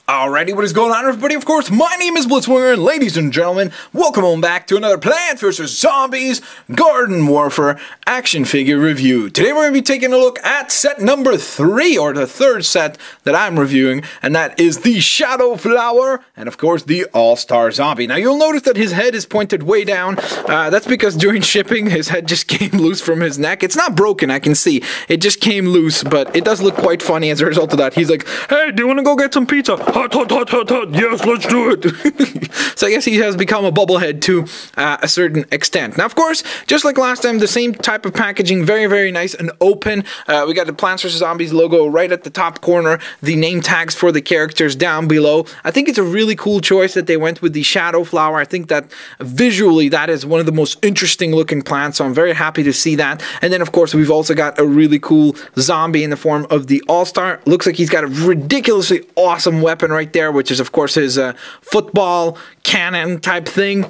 Alrighty, what is going on, everybody? Of course, my name is Blitzwinger, and ladies and gentlemen, welcome on back to another Plants vs. Zombies Garden Warfare action figure review. Today we're going to be taking a look at set number 3, or the third set that I'm reviewing, and that is the Shadow Flower, and of course, the All-Star Zombie. Now, you'll notice that his head is pointed way down. That's because during shipping, his head just came loose from his neck. It's not broken, I can see. It just came loose, but it does look quite funny as a result of that. He's like, hey, do you want to go get some pizza? Hot, hot, hot, hot, hot. Yes, let's do it. So I guess he has become a bubblehead to a certain extent. Now, of course, just like last time, the same type of packaging, very, very nice and open. We got the Plants vs. Zombies logo right at the top corner, the name tags for the characters down below. I think it's a really cool choice that they went with the Shadow Flower. I think that visually, that is one of the most interesting looking plants, so I'm very happy to see that. And then, of course, we've also got a really cool zombie in the form of the All-Star. Looks like he's got a ridiculously awesome weapon right there, which is, of course, his football cannon type thing.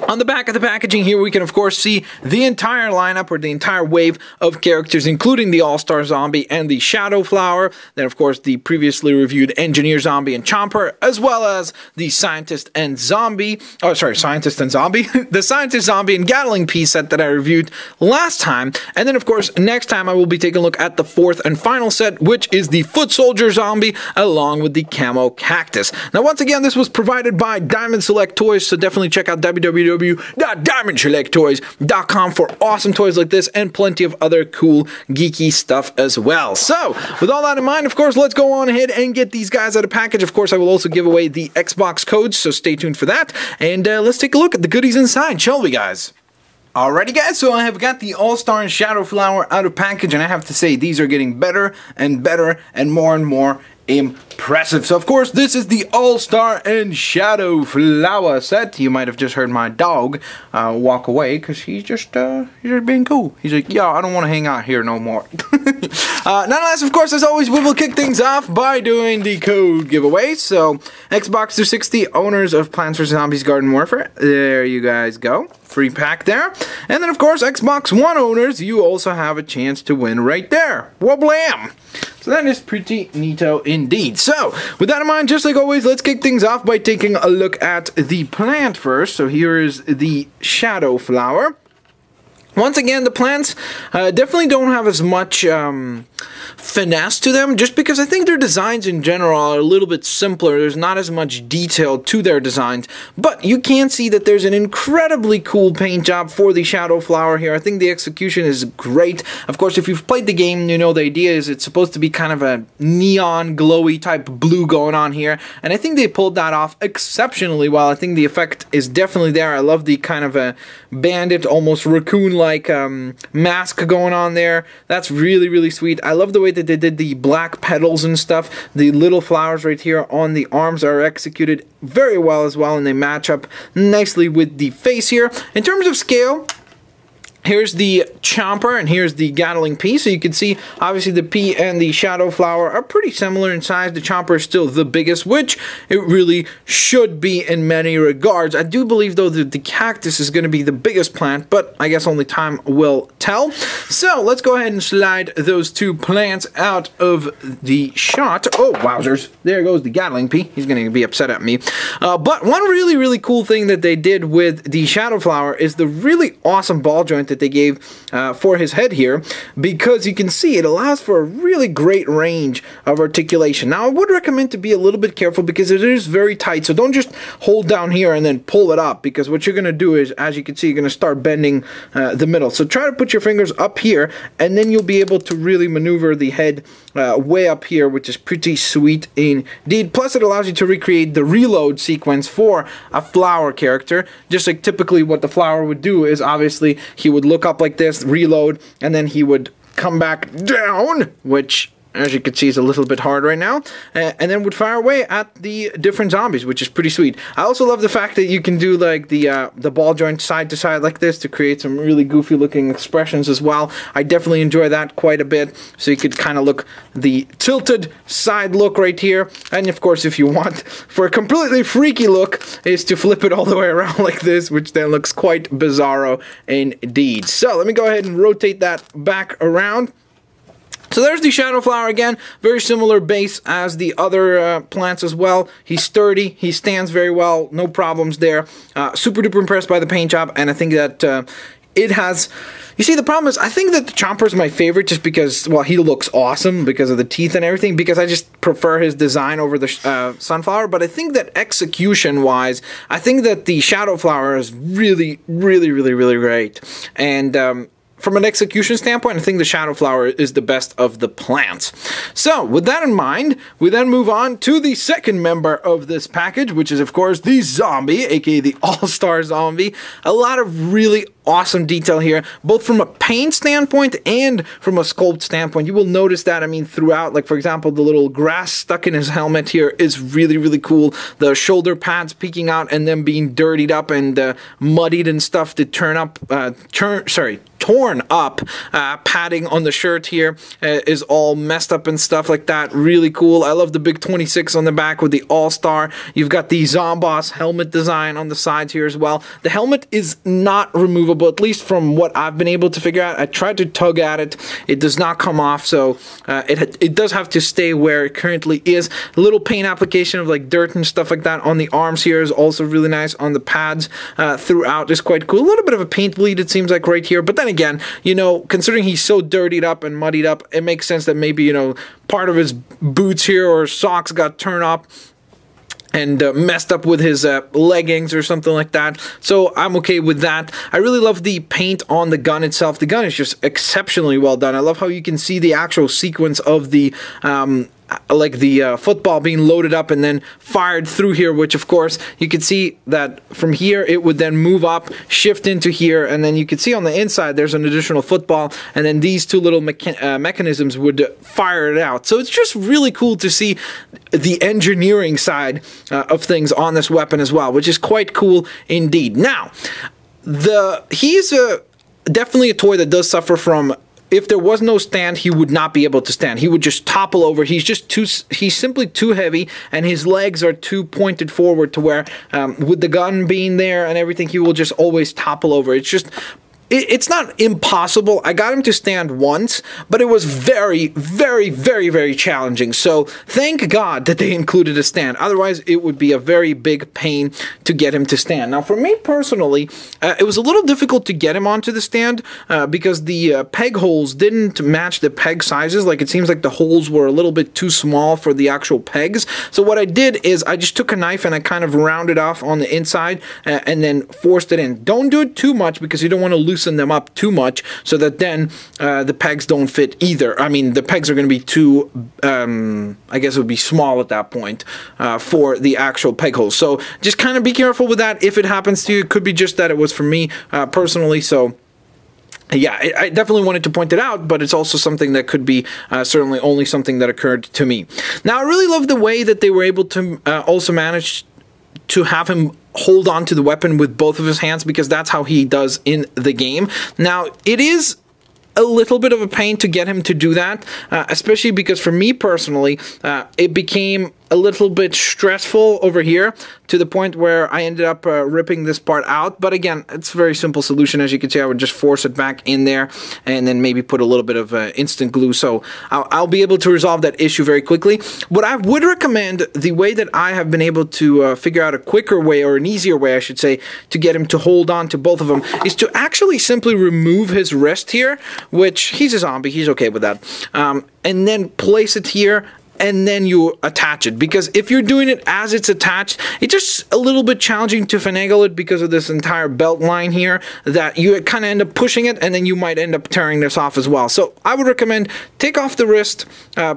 On the back of the packaging here, we can, of course, see the entire lineup, or the entire wave of characters, including the All-Star Zombie and the Shadow Flower. Then, of course, the previously reviewed Engineer Zombie and Chomper, as well as the Scientist and Zombie. Oh, sorry, Scientist and Zombie. The Scientist, Zombie, and Gatling piece set that I reviewed last time. And then, of course, next time I will be taking a look at the fourth and final set, which is the Foot Soldier Zombie, along with the Camo Cactus. Now, once again, this was provided by Diamond Select Toys, so definitely check out www.diamondselecttoys.com for awesome toys like this and plenty of other cool geeky stuff as well. So, with all that in mind, of course, let's go on ahead and get these guys out of package. Of course, I will also give away the Xbox codes, so stay tuned for that. And let's take a look at the goodies inside, shall we, guys? Alrighty, guys, so I have got the All-Star and Shadow Flower out of package, and I have to say, these are getting better and better and more impressive. So, of course, this is the All-Star and Shadow Flower set. You might have just heard my dog walk away, because he's just being cool. He's like, yo, I don't want to hang out here no more. Nonetheless, of course, as always, we will kick things off by doing the code giveaway. So, Xbox 360 owners of Plants vs. Zombies Garden Warfare, there you guys go. Free pack there. And then, of course, Xbox One owners, you also have a chance to win right there. Wablam! So that is pretty neato indeed. So, with that in mind, just like always, let's kick things off by taking a look at the plant first. So here is the Shadow Flower. Once again, the plants definitely don't have as much finesse to them, just because I think their designs in general are a little bit simpler. There's not as much detail to their designs, but you can see that there's an incredibly cool paint job for the Shadow Flower here. I think the execution is great. Of course, if you've played the game, you know the idea is it's supposed to be kind of a neon, glowy type blue going on here, and I think they pulled that off exceptionally well. I think the effect is definitely there. I love the kind of a bandit, almost raccoon-like mask going on there. That's really, really sweet. I love the way that they did the black petals and stuff. The little flowers right here on the arms are executed very well as well, and they match up nicely with the face here. In terms of scale, here's the Chomper, and here's the Gatling P. So you can see, obviously, the P and the Shadow Flower are pretty similar in size. The Chomper is still the biggest, which it really should be in many regards. I do believe, though, that the Cactus is going to be the biggest plant, but I guess only time will tell. So let's go ahead and slide those two plants out of the shot. Oh, wowzers. There goes the Gatling P. He's going to be upset at me. But one really, really cool thing that they did with the Shadow Flower is the really awesome ball joint that they gave for his head here, because you can see it allows for a really great range of articulation. Now, I would recommend to be a little bit careful because it is very tight, so don't just hold down here and then pull it up, because what you're going to do is, as you can see, you're going to start bending the middle. So try to put your fingers up here, and then you'll be able to really maneuver the head way up here, which is pretty sweet indeed. Plus, it allows you to recreate the reload sequence for a flower character, just like typically what the flower would do is, obviously, he would look up like this, reload, and then he would come back down, which, as you can see, is a little bit hard right now, and then would fire away at the different zombies, which is pretty sweet. I also love the fact that you can do like the ball joint side to side like this to create some really goofy looking expressions as well. I definitely enjoy that quite a bit. So you could kind of look the tilted side look right here, and of course, if you want for a completely freaky look, is to flip it all the way around like this, which then looks quite bizarro indeed. So let me go ahead and rotate that back around. So there's the Shadow Flower again, very similar base as the other plants as well. He's sturdy, he stands very well, no problems there. Super duper impressed by the paint job, and I think that it has... You see, the problem is, I think that the Chomper is my favorite just because, well, he looks awesome because of the teeth and everything, because I just prefer his design over the Sunflower, but I think that execution-wise, I think that the Shadow Flower is really, really, really, really great. And, from an execution standpoint, I think the Shadow Flower is the best of the plants. So, with that in mind, we then move on to the second member of this package, which is, of course, the Zombie, aka the All-Star Zombie. A lot of really awesome detail here, both from a paint standpoint and from a sculpt standpoint. You will notice that, I mean, throughout, like, for example, the little grass stuck in his helmet here is really, really cool. The shoulder pads peeking out and then being dirtied up and muddied and stuff to torn up padding on the shirt here is all messed up and stuff like that. Really cool. I love the big 26 on the back with the All-Star. You've got the Zomboss helmet design on the sides here as well. The helmet is not removable, at least from what I've been able to figure out. I tried to tug at it. It does not come off, so it does have to stay where it currently is. A little paint application of like dirt and stuff like that on the arms here is also really nice. On the pads throughout is quite cool. A little bit of a paint bleed, it seems like, right here, but then again, you know, considering he's so dirtied up and muddied up, it makes sense that maybe, you know, part of his boots here or socks got turned up and messed up with his leggings or something like that. So I'm okay with that. I really love the paint on the gun itself. The gun is just exceptionally well done. I love how you can see the actual sequence of the football being loaded up and then fired through here, which of course you can see that from here it would then move up, shift into here, and then you can see on the inside there's an additional football, and then these two little mechanisms would fire it out. So it's just really cool to see the engineering side of things on this weapon as well, which is quite cool indeed. Now, he's definitely a toy that does suffer from, if there was no stand, he would not be able to stand. He would just topple over. He's simply too heavy, and his legs are too pointed forward to where, with the gun being there and everything, he will just always topple over. It's just... It's not impossible. I got him to stand once, but it was very, very, very, very challenging. So thank God that they included a stand. Otherwise, it would be a very big pain to get him to stand. Now, for me personally, it was a little difficult to get him onto the stand because the peg holes didn't match the peg sizes. Like, it seems like the holes were a little bit too small for the actual pegs. So what I did is I just took a knife and I kind of rounded off on the inside and then forced it in. Don't do it too much because you don't want to loosen them up too much so that then the pegs don't fit either. I mean, the pegs are going to be too, I guess it would be small at that point for the actual peg holes. So just kind of be careful with that. If it happens to you, it could be just that it was for me personally. So yeah, I definitely wanted to point it out, but it's also something that could be certainly only something that occurred to me. Now, I really love the way that they were able to also manage to have him hold on to the weapon with both of his hands, because that's how he does in the game. Now, it is a little bit of a pain to get him to do that, especially because for me personally, it became a little bit stressful over here to the point where I ended up ripping this part out. But again, it's a very simple solution. As you can see, I would just force it back in there and then maybe put a little bit of instant glue. So I'll be able to resolve that issue very quickly. What I would recommend, the way that I have been able to figure out a quicker way, or an easier way, I should say, to get him to hold on to both of them, is to actually simply remove his wrist here, which he's a zombie, he's okay with that, and then place it here, and then you attach it. Because if you're doing it as it's attached, it's just a little bit challenging to finagle it because of this entire belt line here, that you kind of end up pushing it, and then you might end up tearing this off as well. So I would recommend take off the wrist,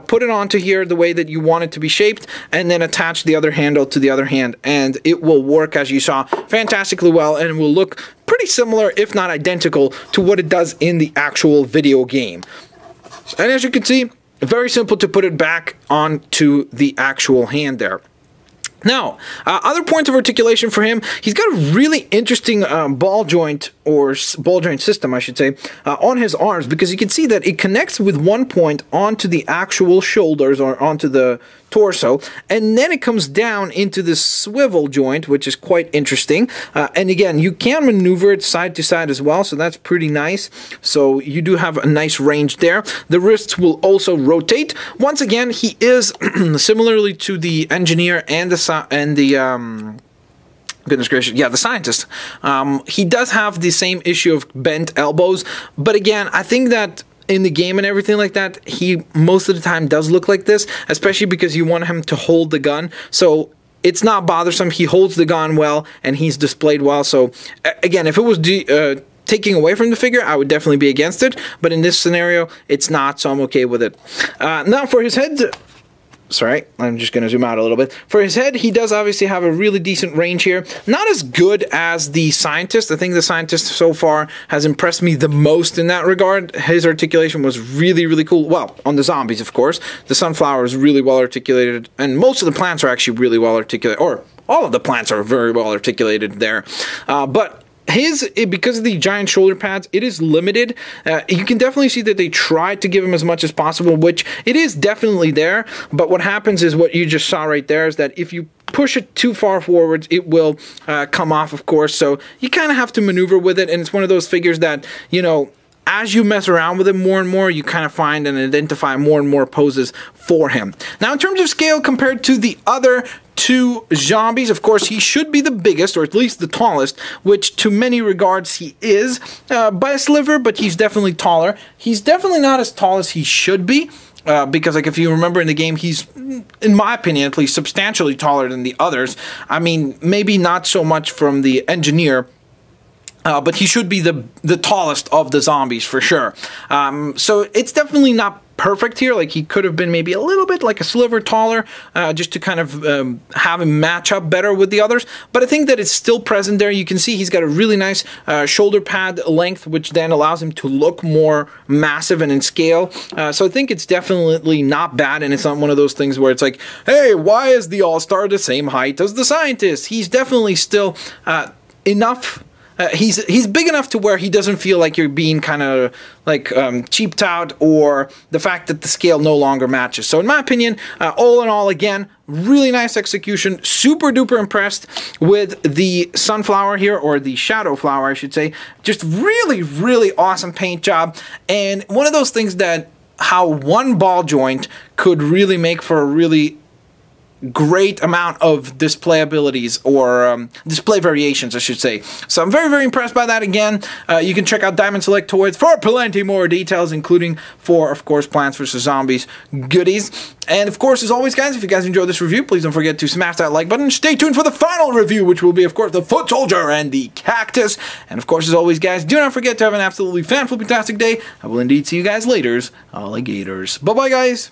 put it onto here the way that you want it to be shaped, and then attach the other handle to the other hand, and it will work, as you saw, fantastically well, and will look pretty similar, if not identical, to what it does in the actual video game. And as you can see, very simple to put it back onto the actual hand there. Now, other points of articulation for him, he's got a really interesting ball joint, or ball joint system, I should say, on his arms, because you can see that it connects with one point onto the actual shoulders, or onto the torso, and then it comes down into this swivel joint, which is quite interesting. And again, you can maneuver it side to side as well, so that's pretty nice. So you do have a nice range there. The wrists will also rotate. Once again, he is similarly to the engineer and the goodness gracious, yeah, the scientist. He does have the same issue of bent elbows, but again, I think that in the game and everything like that, he most of the time does look like this, especially because you want him to hold the gun. So it's not bothersome. He holds the gun well, and he's displayed well. So again, if it was taking away from the figure, I would definitely be against it. But in this scenario, it's not, so I'm okay with it. Now for his head. Sorry, I'm just going to zoom out a little bit. For his head, he does obviously have a really decent range here. Not as good as the scientist. I think the scientist so far has impressed me the most in that regard. His articulation was really, really cool. Well, on the zombies, of course. The sunflower is really well articulated, and most of the plants are actually really well articulated, or all of the plants are very well articulated there. But because of the giant shoulder pads, it is limited. You can definitely see that they tried to give him as much as possible, which it is definitely there. But what happens is what you just saw right there is that if you push it too far forwards, it will come off, of course. So you kind of have to maneuver with it, and it's one of those figures that, you know, as you mess around with him more and more, you kind of find and identify more and more poses for him. Now, in terms of scale compared to the other two zombies, of course, he should be the biggest, or at least the tallest, which to many regards he is by a sliver, but he's definitely taller. He's definitely not as tall as he should be. Because, like, if you remember in the game, he's, in my opinion, at least substantially taller than the others. I mean, maybe not so much from the engineer, but he should be the tallest of the zombies for sure. So it's definitely not perfect here. Like, he could have been maybe a little bit like a sliver taller, just to kind of have him match up better with the others. But I think that it's still present there. You can see he's got a really nice shoulder pad length, which then allows him to look more massive and in scale. So I think it's definitely not bad, and it's not one of those things where it's like, hey, why is the All-Star the same height as the Scientist? He's definitely still enough. He's big enough to where he doesn't feel like you're being kind of like cheaped out, or the fact that the scale no longer matches. So in my opinion, all in all, again, really nice execution. Super duper impressed with the sunflower here, or the shadow flower, I should say. Just really, really awesome paint job. And one of those things that how one ball joint could really make for a really great amount of display abilities, or display variations, I should say. So I'm very, very impressed by that. Again, you can check out Diamond Select Toys for plenty more details, including for, of course, Plants vs. Zombies goodies. And of course, as always, guys, if you guys enjoyed this review, please don't forget to smash that like button. Stay tuned for the final review, which will be, of course, the Foot Soldier and the Cactus. And of course, as always, guys, do not forget to have an absolutely fan-fantastic day. I will indeed see you guys later, alligators. Bye-bye, guys.